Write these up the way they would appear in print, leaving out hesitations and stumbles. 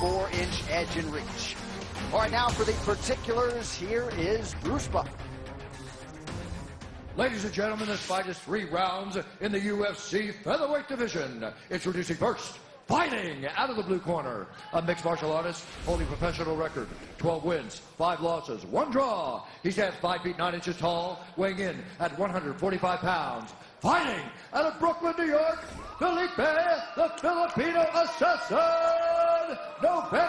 4-inch edge and reach. All right, now for the particulars, here is Bruce Buffer. Ladies and gentlemen, this fight is 3 rounds in the UFC featherweight division. Introducing first, fighting out of the blue corner, a mixed martial artist holding professional record, 12 wins, 5 losses, 1 draw. He stands 5 feet 9 inches tall, weighing in at 145 pounds. Fighting out of Brooklyn, New York, Filipe, the Filipino Assassin Novер.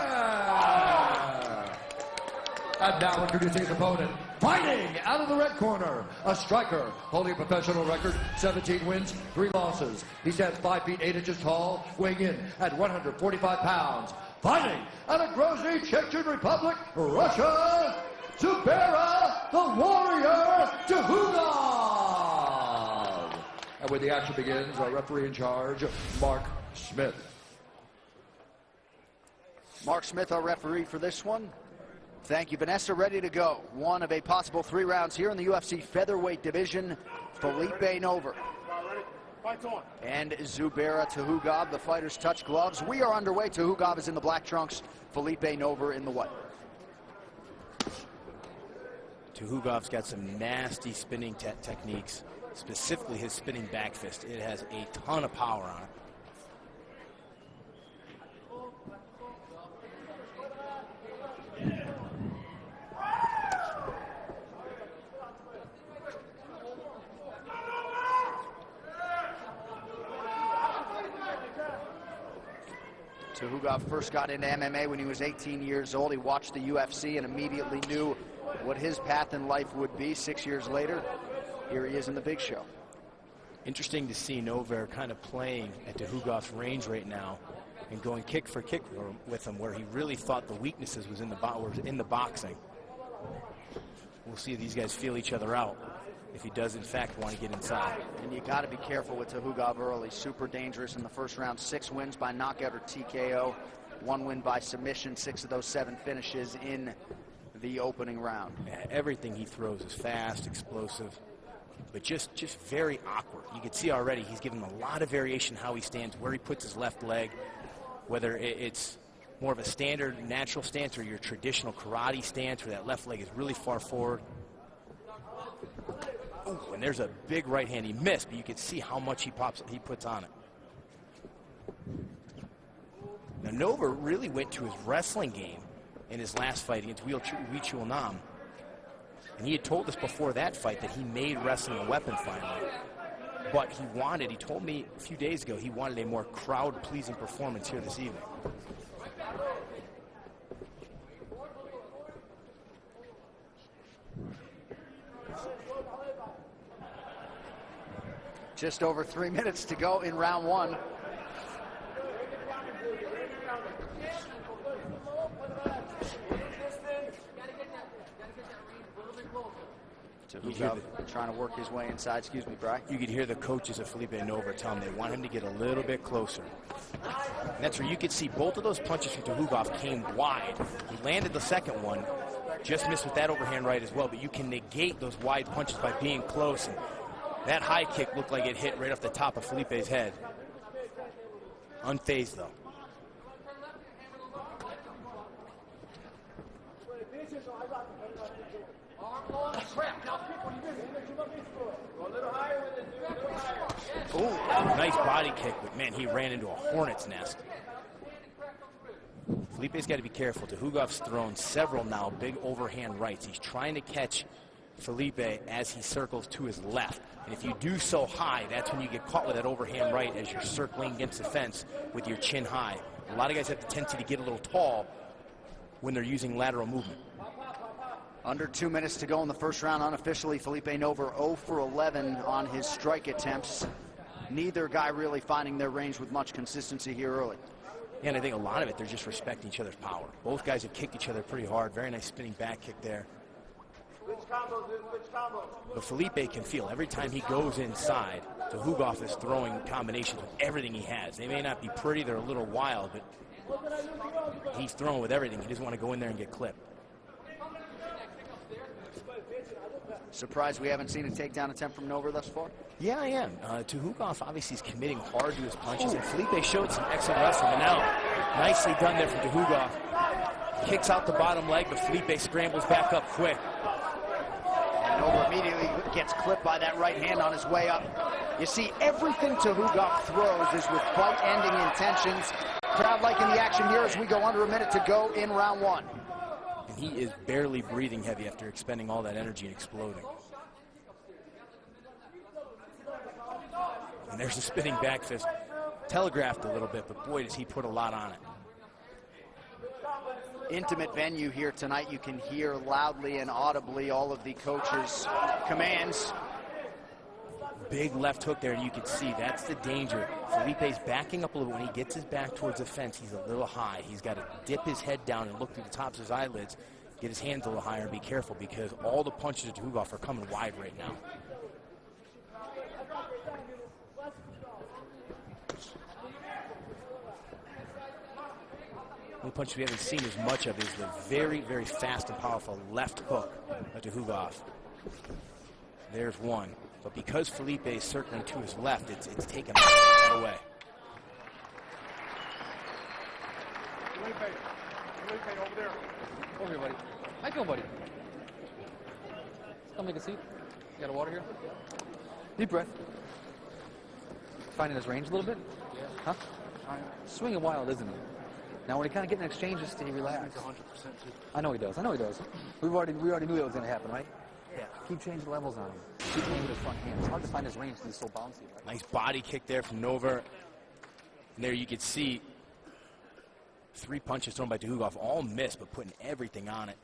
And now introducing his opponent, fighting out of the red corner, a striker holding a professional record, 17 wins, 3 losses. He stands 5 feet 8 inches tall, weighing in at 145 pounds. Fighting out of Grozny, Chechen Republic, Russia, Zubaira, the Warrior Tuhugov. And when the action begins, our referee in charge, Mark Smith. Mark Smith, our referee for this one. Thank you. Vanessa, ready to go. One of a possible 3 rounds here in the UFC featherweight division. Filipe Nover and Zubaira Tuhugov. The fighters touch gloves. We are underway. Tuhugov is in the black trunks. Filipe Nover in the white. Tuhugov's got some nasty spinning techniques, specifically his spinning back fist. It has a ton of power on it. Tuhugov first got into MMA when he was 18 years old. He watched the UFC and immediately knew what his path in life would be. 6 years later, here he is in the big show. Interesting to see Nover kind of playing at Tuhugov's range right now and going kick for kick with him, where he really thought the weaknesses was in the boxing. We'll see if these guys feel each other out, if he does in fact want to get inside. And you got to be careful with Tuhugov early. Super dangerous in the first round. 6 wins by knockout or TKO. 1 win by submission. 6 of those 7 finishes in the opening round. Everything he throws is fast, explosive, but just very awkward. You can see already he's given a lot of variation how he stands, where he puts his left leg, whether it's more of a standard natural stance or your traditional karate stance where that left leg is really far forward. Oh, and there's a big right hand. He missed, but you can see how much he puts on it. Now, Nover really went to his wrestling game in his last fight against Wee Chul Nam. And he had told us before that fight that he made wrestling a weapon finally. But he told me a few days ago, he wanted a more crowd-pleasing performance here this evening. Just over 3 minutes to go in round 1. Tuhugov trying to work his way inside. Excuse me, Bry. You could hear the coaches of Filipe Nover tell him they want him to get a little bit closer. And that's where you could see both of those punches from Tuhugov came wide. He landed the second one, just missed with that overhand right as well, but you can negate those wide punches by being close. And that high kick looked like it hit right off the top of Felipe's head. Unfazed, though. Oh, nice body kick, but man, he ran into a hornet's nest. Felipe's got to be careful. Tuhugov's thrown several now big overhand rights. He's trying to catch Filipe as he circles to his left. And if you do so high, that's when you get caught with that overhand right as you're circling against the fence with your chin high. A lot of guys have the tendency to get a little tall when they're using lateral movement. Under 2 minutes to go in the first round. Unofficially, Filipe Nover 0 for 11 on his strike attempts. Neither guy really finding their range with much consistency here early. Yeah, and I think a lot of it, they're just respecting each other's power. Both guys have kicked each other pretty hard. Very nice spinning back kick there. But Filipe can feel every time he goes inside, Tuhugov is throwing combinations with everything he has. They may not be pretty, they're a little wild, but he's throwing with everything. He doesn't want to go in there and get clipped. Surprised we haven't seen a takedown attempt from Nover thus far? Yeah, I am. Tuhugov obviously is committing hard to his punches, and Filipe showed some excellent wrestling. But now Nicely done there from Tuhugov. Kicks out the bottom leg, but Felipe scrambles back up quick. And Novor immediately gets clipped by that right hand on his way up. You see, everything Tuhugov throws is with fight-ending intentions. Crowd liking the action here as we go under a minute to go in round one. And he is barely breathing heavy after expending all that energy and exploding. And there's a spinning back fist. Telegraphed a little bit, but boy, does he put a lot on it. Intimate venue here tonight. You can hear loudly and audibly all of the coaches' commands. Big left hook there, and you can see that's the danger. Felipe's backing up a little. When he gets his back towards the fence, he's a little high. He's got to dip his head down and look through the tops of his eyelids, get his hands a little higher, and be careful because all the punches of Tuhugov are coming wide right now. The punch we haven't seen as much of is the very, very fast and powerful left hook of Tuhugov. There's one. But because Felipe is circling to his left, it's taken away. Felipe, over there. Over here, buddy. How you doing, buddy? Come make a seat. You got a water here? Deep breath. Finding his range a little bit? Yeah. Huh? Swinging wild, isn't he? Now, when he kind of get in exchanges, stay relaxed. 100% too. I know he does. I know he does. We already knew that was going to happen, right? Yeah. Keep changing levels on him. Keep playing with his front hand. It's hard to find his range because he's so bouncy, right? Nice body kick there from Novor. And there you can see 3 punches thrown by Tuhugov, all missed, but putting everything on it.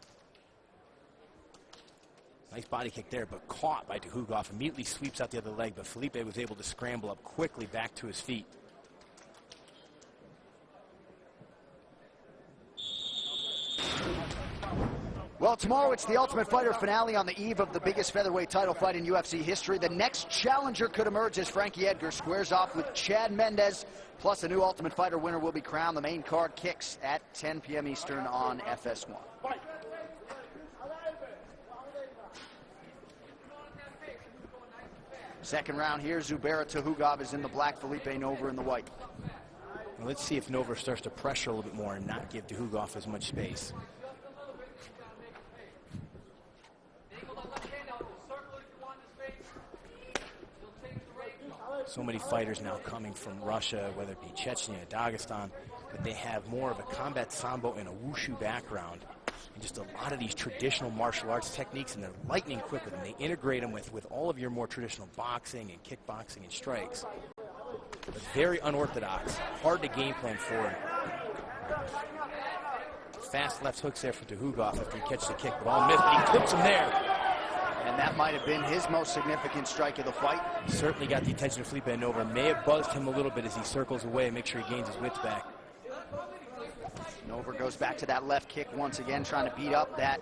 Nice body kick there, but caught by Tuhugov. Immediately sweeps out the other leg, but Felipe was able to scramble up quickly back to his feet. Well, tomorrow it's the Ultimate Fighter finale on the eve of the biggest featherweight title fight in UFC history. The next challenger could emerge as Frankie Edgar squares off with Chad Mendes. Plus, a new Ultimate Fighter winner will be crowned. The main card kicks at 10 p.m. Eastern on FS1. Second round here, Zubairu Tuhugov is in the black, Filipe Novor in the white. Well, let's see if Novor starts to pressure a little bit more and not give Tuhugov as much space. So many fighters now coming from Russia, whether it be Chechnya, Dagestan, but they have more of a combat sambo and a wushu background. And just a lot of these traditional martial arts techniques, and they're lightning quick with them. They integrate them with all of your more traditional boxing and kickboxing and strikes. But very unorthodox, hard to game plan for. Fast left hooks there for Tuhugov after he catches the kick, but all missed, but he clips him there. And that might have been his most significant strike of the fight. Certainly got the attention of Filipe Novor. May have buzzed him a little bit as he circles away and makes sure he gains his wits back. Novor goes back to that left kick once again, trying to beat up that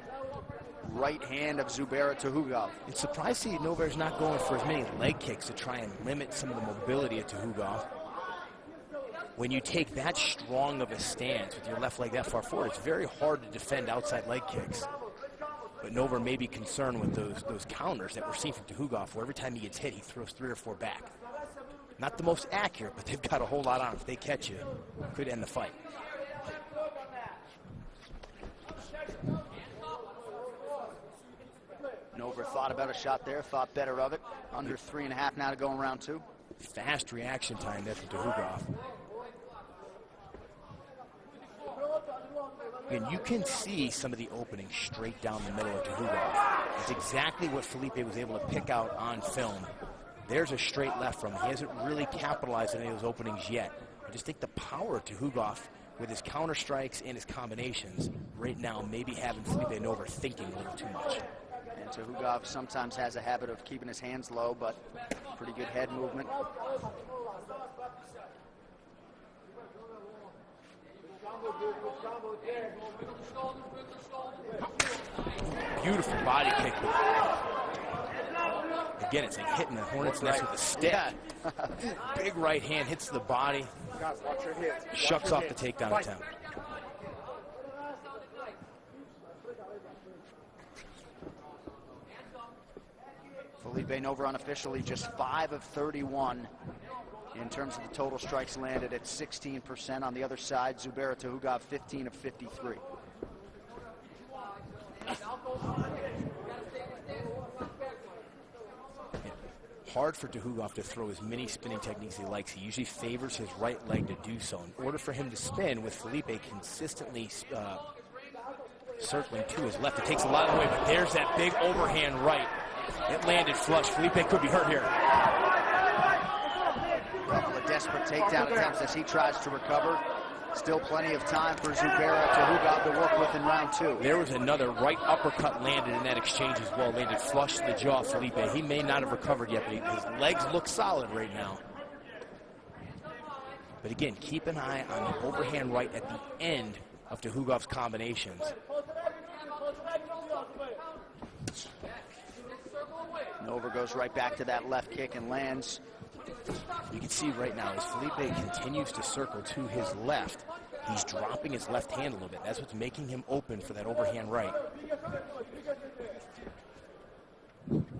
right hand of Zubairu Tuhugov. It's surprising that Novor's not going for as many leg kicks to try and limit some of the mobility of Tuhugov. When you take that strong of a stance with your left leg that far forward, it's very hard to defend outside leg kicks. But Novor may be concerned with those counters that we're seeing from Tuhugov, where every time he gets hit, he throws 3 or 4 back. Not the most accurate, but they've got a whole lot on. If they catch you, it could end the fight. Novor thought about a shot there, thought better of it. Under 3.5 now to go in round 2. Fast reaction time there from Tuhugov. And you can see some of the openings straight down the middle of Tuhugov. It's exactly what Filipe was able to pick out on film. There's a straight left from him. He hasn't really capitalized on any of those openings yet. I just think the power of Tuhugov with his counter strikes and his combinations right now maybe having Filipe Novor thinking a little too much. And Tuhugov sometimes has a habit of keeping his hands low, but pretty good head movement. Beautiful body kick. Again, it's like hitting the hornet's nest with a stick. Yeah. Big right hand hits the body. Guys, watch your heads. Shucks off the takedown attempt. Filipe Novor unofficially just 5 of 31 in terms of the total strikes landed at 16%. On the other side, Zubairu Tuhugov 15 of 53. Hard for Tuhugov to throw as many spinning techniques he likes. He usually favors his right leg to do so. In order for him to spin, with Filipe consistently circling to his left, it takes a lot away, but there's that big overhand right. It landed flush. Filipe could be hurt here. A couple of desperate takedown attempts as he tries to recover. Still plenty of time for Zubairu Tuhugov to work with in round 2. There was another right uppercut landed in that exchange as well. Landed flush to the jaw of Filipe. He may not have recovered yet, but his legs look solid right now. But again, keep an eye on the overhand right at the end of Tuhugov's combinations. Novер goes right back to that left kick and lands. You can see right now as Filipe continues to circle to his left, he's dropping his left hand a little bit. That's what's making him open for that overhand right.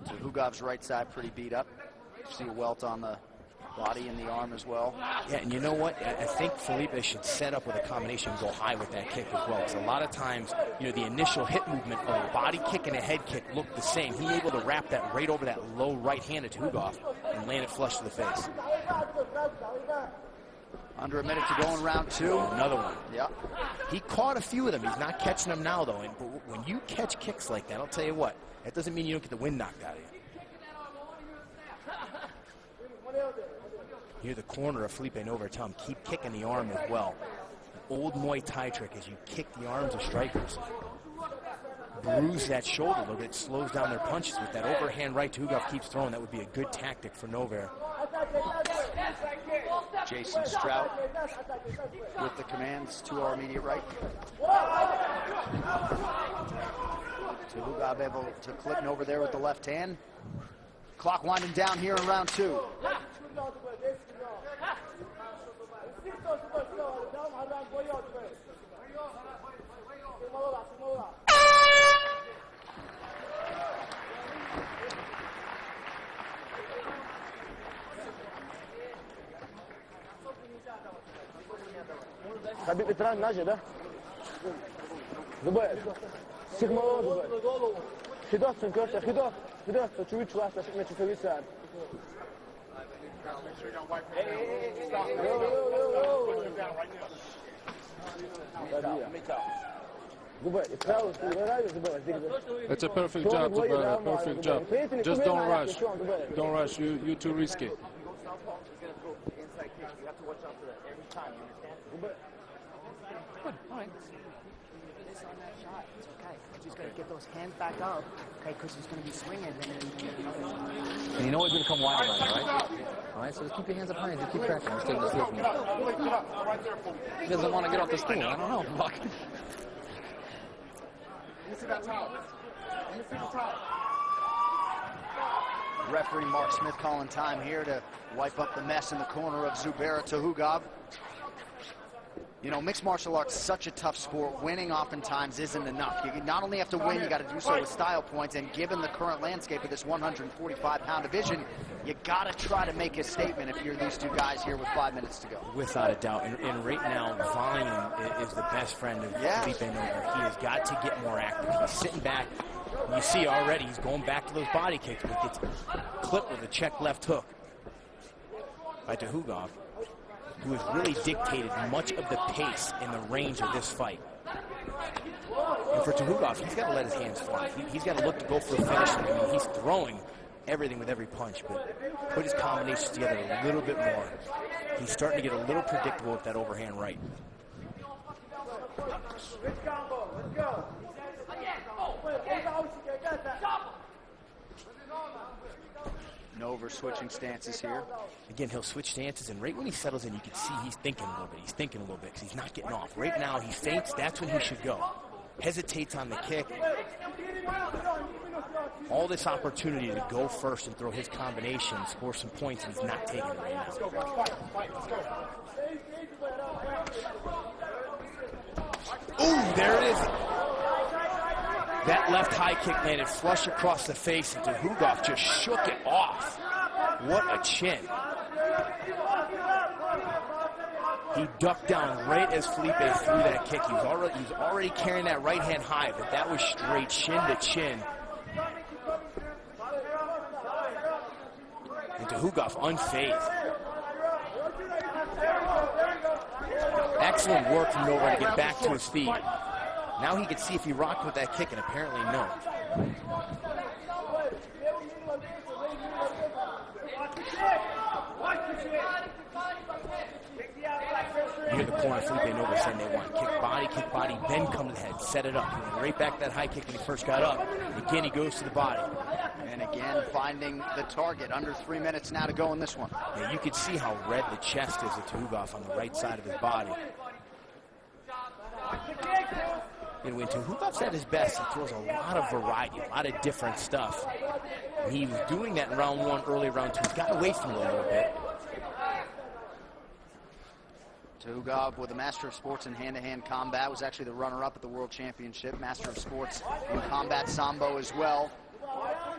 Tuhugov's right side pretty beat up. You see a welt on the body and the arm as well. Yeah, and you know what? I think Filipe should set up with a combination and go high with that kick as well. Because a lot of times, you know, the initial hit movement of a body kick and a head kick look the same. He's able to wrap that right over that low right hand of Tuhugov and land it flush to the face. Under a minute to go in round 2. Another one. Yep. He caught a few of them. He's not catching them now, though. But when you catch kicks like that, I'll tell you what, that doesn't mean you don't get the wind knocked out of you. Near the corner of Filipe Nover, tell him keep kicking the arm as well. An old Muay Thai trick as you kick the arms of strikers. Bruise that shoulder a little bit, slows down their punches. With that overhand right Tuhugov keeps throwing, that would be a good tactic for Nover. Jason Strout with the commands to our immediate right. Tuhugov able to clip Nover there with the left hand. Clock winding down here in round 2. Habib bitiren naje da. Zubairu. Sigma Zubairu. Хидов ценкёрся, хидов, то чуть вас на часовой сад. It's a perfect job, Zubairu, perfect job. Just don't rush. Don't rush, you're too risky. Good, all right. This on that shot, it's okay. He's got to get those hands back up, okay, because he's going to be swinging and then get another shot. And you know he's going to come wild on you, right? All right, so just keep your hands up high and just keep tracking. Let's take this with me. He doesn't want to get off the stool. I don't know. Fuck. Let me see that towel. Let me see the towel. Referee Mark Smith calling time here to wipe up the mess in the corner of Zubairu Tuhugov. You know, mixed martial arts is such a tough sport. Winning oftentimes isn't enough. You not only have to win, you got to do so with style points. And given the current landscape of this 145-pound division, you got to try to make a statement if you're these two guys here with 5 minutes to go. Without a doubt. And right now, volume is the best friend of Filipe Nover. He has got to get more active. He's sitting back. You see already he's going back to those body kicks, but gets clipped with a check left hook by Tuhugov, who has really dictated much of the pace and the range of this fight. And for Tuhugov, he's got to let his hands fly. He's got to look to go for a finish. I mean, he's throwing everything with every punch, but put his combinations together a little bit more. He's starting to get a little predictable with that overhand right. Nover switching stances here. Again, he'll switch stances, and right when he settles in, you can see he's thinking a little bit. He's thinking a little bit because he's not getting off. Right now, he feints. That's when he should go. Hesitates on the kick. All this opportunity to go first and throw his combination, score some points, and he's not taking it right now. Ooh, there it is. That left high kick landed flush across the face, and Tuhugov just shook it off. What a chin. He ducked down right as Filipe threw that kick. He was already carrying that right hand high, but that was straight chin to chin. And Tuhugov unfazed. Excellent work from Novak to get back to his feet. Now he could see if he rocked with that kick, and apparently no. You hear the corner, Filipe Nover saying they want kick body, then come to the head, set it up. He went right back that high kick when he first got up. Again, he goes to the body. And again, finding the target. Under 3 minutes now to go in this one. Yeah, you can see how red the chest is of Tuhugov on the right side of his body. And when Tuhugov's at his best, he throws a lot of variety, a lot of different stuff. And he was doing that in round one, early round two. He's got away from it a little bit. Tuhugov with a Master of Sports in hand-to-hand combat, was actually the runner-up at the World Championship. Master of Sports in combat sambo as well.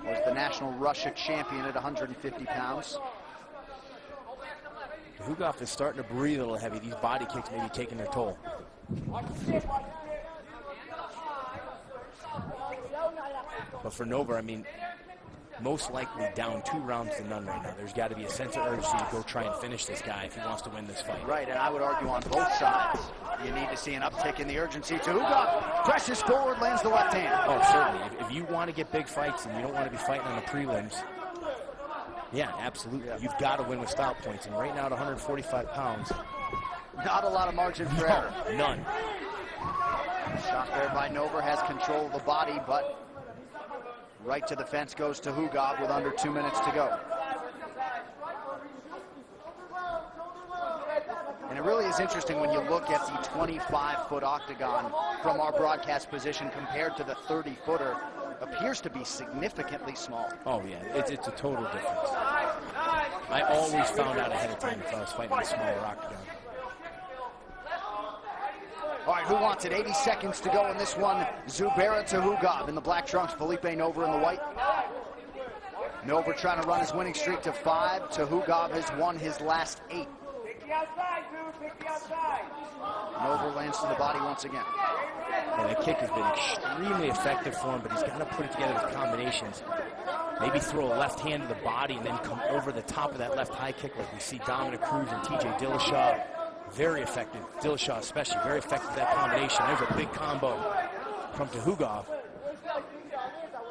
Was the national Russia champion at 150 pounds. Tuhugov is starting to breathe a little heavy. These body kicks may be taking their toll. But for Novak, I mean, most likely down 2 rounds to none right now. There's got to be a sense of urgency to go try and finish this guy if he wants to win this fight. Right, and I would argue on both sides. You need to see an uptick in the urgency. Tuhugov presses forward, lands the left hand. Oh, certainly. If you want to get big fights and you don't want to be fighting on the prelims, yeah, absolutely. You've got to win with style points. And right now at 145 pounds, not a lot of margin for error. None. Shot there by Novak, has control of the body, but right to the fence goes Tuhugov with under 2 minutes to go. And it really is interesting when you look at the 25-foot octagon from our broadcast position compared to the 30-footer. Appears to be significantly small. Oh, yeah, it's a total difference. I always found out ahead of time if I was fighting a smaller octagon. All right, who wants it? 80 seconds to go in this one. Zubairu Tuhugov in the black trunks, Filipe Nover in the white. Nover trying to run his winning streak to 5. Tuhugov has won his last 8. Nover lands to the body once again. And the kick has been extremely effective for him, but he's got to put it together with combinations. Maybe throw a left hand to the body and then come over the top of that left high kick like we see Dominic Cruz and TJ Dillashaw. Very effective. Dillashaw especially, very effective with that combination. There's a big combo from Tuhugov.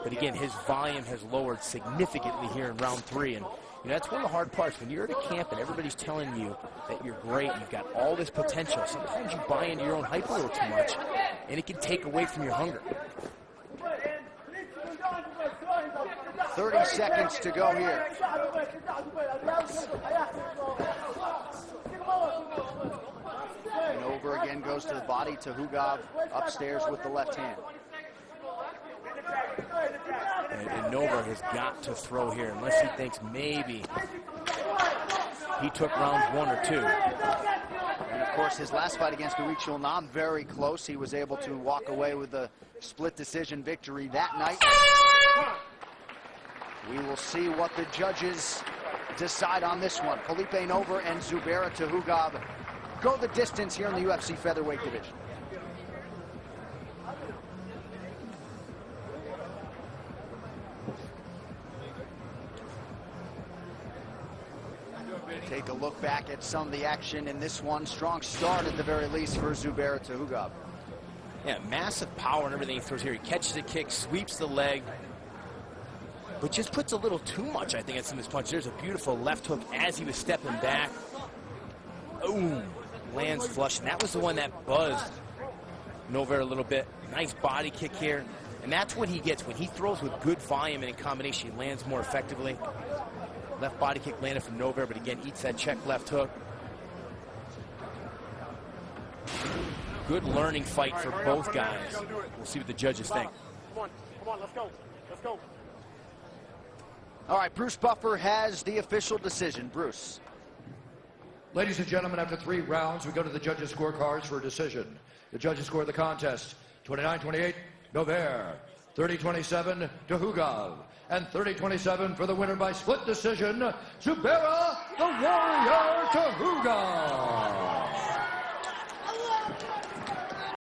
But again, his volume has lowered significantly here in round 3. And you know, that's one of the hard parts. When you're at a camp and everybody's telling you that you're great, you've got all this potential, sometimes you buy into your own hype a little too much, and it can take away from your hunger. 30 seconds to go here. And over again goes to the body. Tuhugov upstairs with the left hand. And Novak has got to throw here unless he thinks maybe he took rounds 1 or 2. And of course, his last fight against Urichil Nam, very close. He was able to walk away with a split decision victory that night. We will see what the judges decide on this one. Filipe Nover and Zubairu Tuhugov go the distance here in the UFC featherweight division. Take a look back at some of the action in this one. Strong start at the very least for Zubairu Tuhugov. Yeah, massive power and everything he throws here. He catches the kick, sweeps the leg, but just puts a little too much, I think, at some of his punches. There's a beautiful left hook as he was stepping back. Boom, lands flush, and that was the one that buzzed Novak a little bit. Nice body kick here, and that's what he gets. When he throws with good volume and in combination, he lands more effectively. Left body kick landed from Novak, but again, eats that check left hook. Good learning fight for both guys. We'll see what the judges think. Come on, let's go. Let's go. All right, Bruce Buffer has the official decision. Bruce. Ladies and gentlemen, after 3 rounds, we go to the judges' scorecards for a decision. The judges scored the contest 29-28, Novak, 30-27, Tuhugov, and 30-27 for the winner by split decision, Zubairu the Warrior Tuhugov.